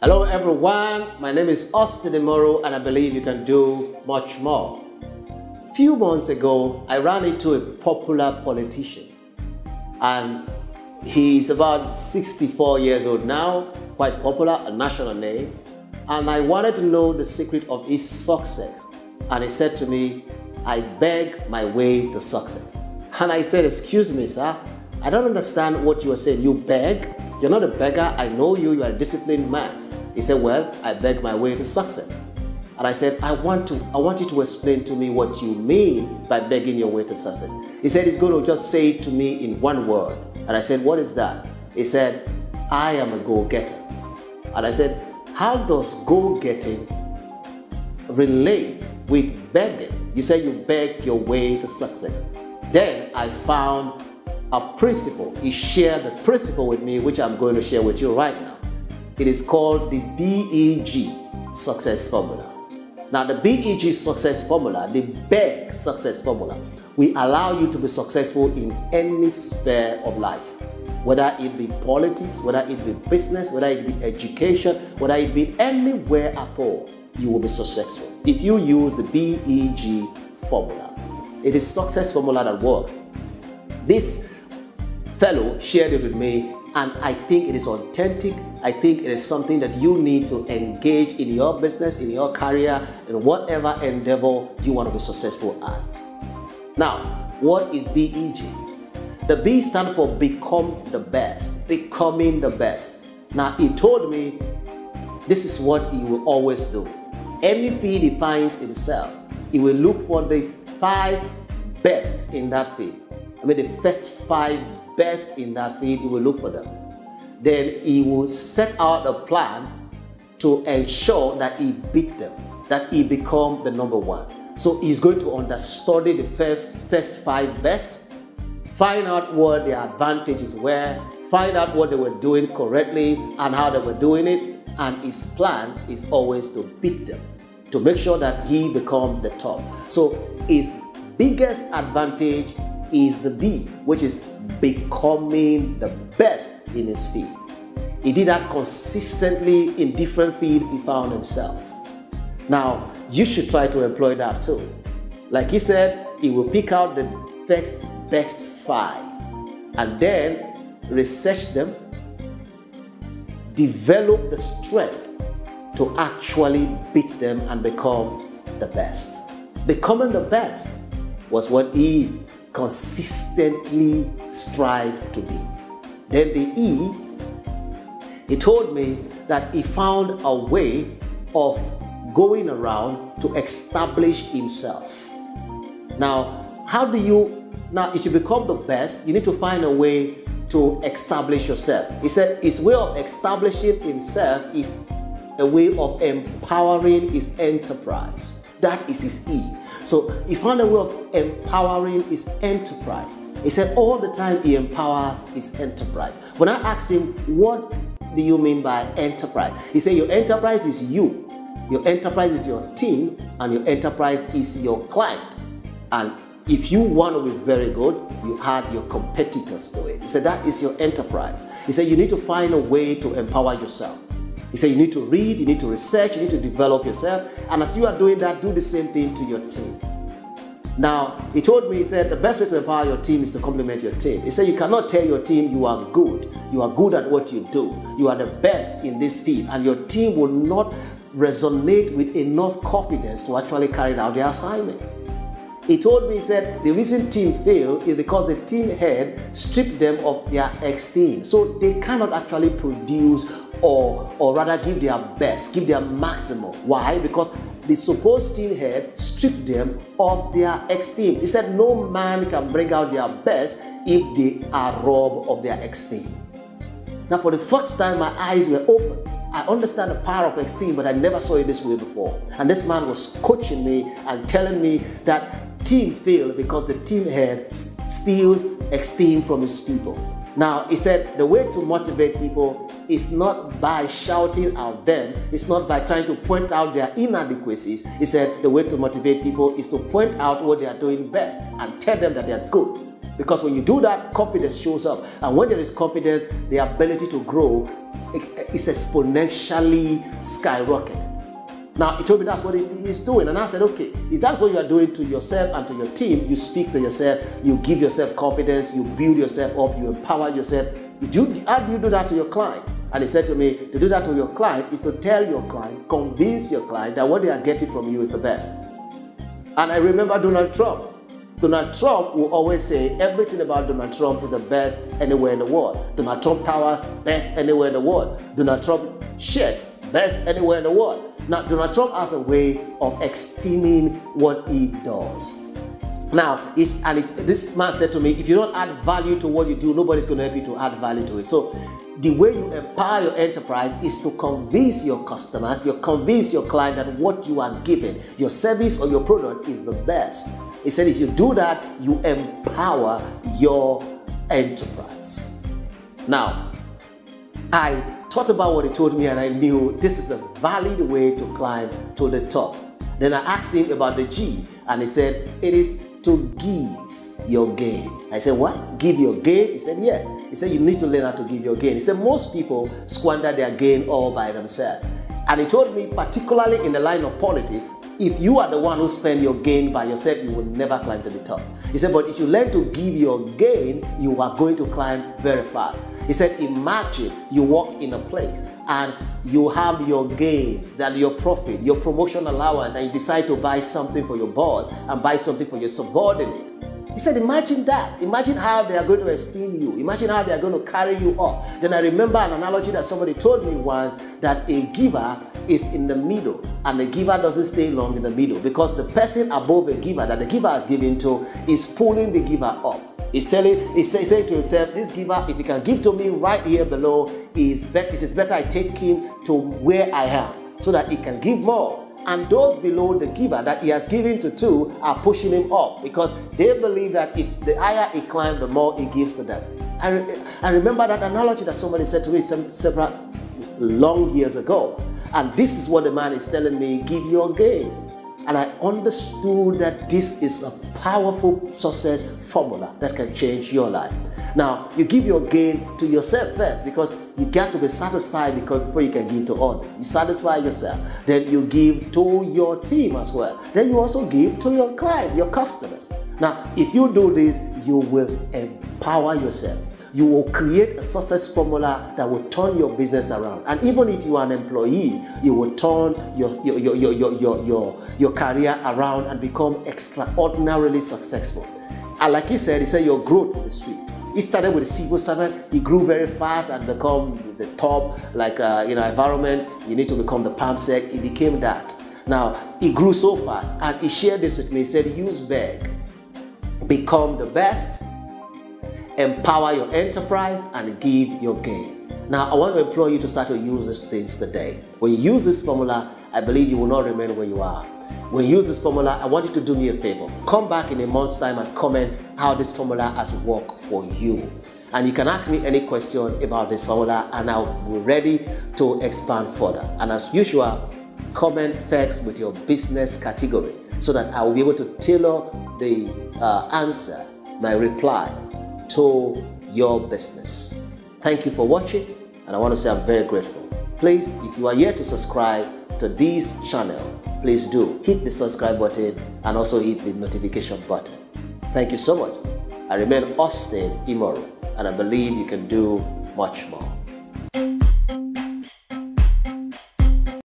Hello everyone, my name is Imoru and I believe you can do much more. A few months ago, I ran into a popular politician and he's about 64 years old now, quite popular, a national name, and I wanted to know the secret of his success. And he said to me, I beg my way to success. And I said, excuse me, sir, I don't understand what you are saying. You beg? You're not a beggar. I know you. You are a disciplined man. He said, well, I beg my way to success. And I said, I want you to explain to me what you mean by begging your way to success. He said, he's going to just say it to me in one word. And I said, what is that? He said, I am a go-getter. And I said, how does go-getting relate with begging? You say you beg your way to success. Then I found a principle. He shared the principle with me, which I'm going to share with you right now. It is called the BEG success formula. Now, the BEG success formula, the BEG success formula, will allow you to be successful in any sphere of life. Whether it be politics, whether it be business, whether it be education, whether it be anywhere at all, you will be successful if you use the BEG formula. It is success formula that works. This fellow shared it with me, and I think it is authentic. I think it is something that you need to engage in your business, in your career, in whatever endeavor you want to be successful at. Now, what is BEG? The B stands for become the best, becoming the best. Now, he told me this is what he will always do. Any field he finds himself, he will look for the 5 best in that field. I mean, the first 5 best in that field, he will look for them. Then he will set out a plan to ensure that he beats them, that he becomes the number 1. So he's going to understudy the first 5 best, find out what their advantages were, find out what they were doing correctly and how they were doing it, and his plan is always to beat them, to make sure that he becomes the top. So his biggest advantage is the B, which is becoming the best in his field. He did that consistently in different fields he found himself. Now, you should try to employ that too. Like he said, he will pick out the best 5 and then research them, develop the strength to actually beat them and become the best. Becoming the best was what he consistently strived to be. Then the E, he told me that he found a way of going around to establish himself. Now, if you become the best, you need to find a way to establish yourself. He said his way of establishing himself is a way of empowering his enterprise. That is his E. So he found a way of empowering his enterprise. He said all the time he empowers his enterprise. When I asked him, what do you mean by enterprise? He said your enterprise is you. Your enterprise is your team, and your enterprise is your client. And if you want to be very good, you add your competitors to it. He said that is your enterprise. He said you need to find a way to empower yourself. He said you need to read, you need to research, you need to develop yourself. And as you are doing that, do the same thing to your team. Now, he told me, he said, the best way to empower your team is to compliment your team. He said you cannot tell your team you are good. You are good at what you do. You are the best in this field. And your team will not resonate with enough confidence to actually carry out their assignment. He told me, he said, the reason team fail is because the team head stripped them of their esteem. So they cannot actually produce or rather give their best, give their maximum. Why? Because the supposed team head stripped them of their esteem. He said no man can bring out their best if they are robbed of their esteem. Now, for the first time, my eyes were open. I understand the power of esteem, but I never saw it this way before. And this man was coaching me and telling me that team fail because the team head steals esteem from his people. Now, he said the way to motivate people is not by shouting at them. It's not by trying to point out their inadequacies. He said the way to motivate people is to point out what they are doing best and tell them that they are good. Because when you do that, confidence shows up. And when there is confidence, the ability to grow is exponentially skyrocketed. Now, he told me that's what he's doing. And I said, okay, if that's what you are doing to yourself and to your team, you speak to yourself, you give yourself confidence, you build yourself up, you empower yourself. How do you do that to your client? And he said to me, to do that to your client is to tell your client, convince your client that what they are getting from you is the best. And I remember Donald Trump. Donald Trump will always say everything about Donald Trump is the best anywhere in the world. Donald Trump towers, best anywhere in the world. Donald Trump shirts, best anywhere in the world. Now, Donald Trump has a way of esteeming what he does. Now, this man said to me, if you don't add value to what you do, nobody's going to help you to add value to it. So the way you empower your enterprise is to convince your customers, you convince your client that what you are giving, your service or your product is the best. He said if you do that, you empower your enterprise. Now, I thought about what he told me and I knew this is a valid way to climb to the top. Then I asked him about the G and he said it is to give your gain. I said, what? Give your gain? He said, yes. He said, you need to learn how to give your gain. He said, most people squander their gain all by themselves. And he told me, particularly in the line of politics, if you are the one who spend your gain by yourself, you will never climb to the top. He said, but if you learn to give your gain, you are going to climb very fast. He said, imagine you walk in a place and you have your gains, that your profit, your promotion allowance, and you decide to buy something for your boss and buy something for your subordinate. He said, imagine that. Imagine how they are going to esteem you. Imagine how they are going to carry you up. Then I remember an analogy that somebody told me once, that a giver is in the middle and the giver doesn't stay long in the middle because the person above the giver that the giver has given to is pulling the giver up. He's saying to himself, this giver, if he can give to me right here below, it is better I take him to where I am so that he can give more. And those below the giver that he has given to too are pushing him up because they believe that if the higher he climbs, the more he gives to them. I remember that analogy that somebody said to me several long years ago. And this is what the man is telling me, give your gain. And I understood that this is a powerful success formula that can change your life. Now, you give your gain to yourself first because you got to be satisfied before you can give to others. You satisfy yourself. Then you give to your team as well. Then you also give to your client, your customers. Now, if you do this, you will empower yourself. You will create a success formula that will turn your business around. And even if you are an employee, you will turn your career around and become extraordinarily successful. And like he said your growth will be swift. He started with a civil servant. He grew very fast and become the top, environment. You need to become the PAMSEC. He became that. Now, he grew so fast and he shared this with me. He said, use big, become the best, empower your enterprise, and give your gain. Now, I want to implore you to start to use these things today. When you use this formula, I believe you will not remain where you are. When you use this formula, I want you to do me a favor. Come back in a month's time and comment how this formula has worked for you. And you can ask me any question about this formula and I'll be ready to expand further. And as usual, comment first with your business category so that I will be able to tailor the answer, my reply, to your business. Thank you for watching, and I want to say I'm very grateful. Please, if you are yet to subscribe to this channel, please do hit the subscribe button and also hit the notification button. Thank you so much. I remain Austin Imoru, and I believe you can do much more.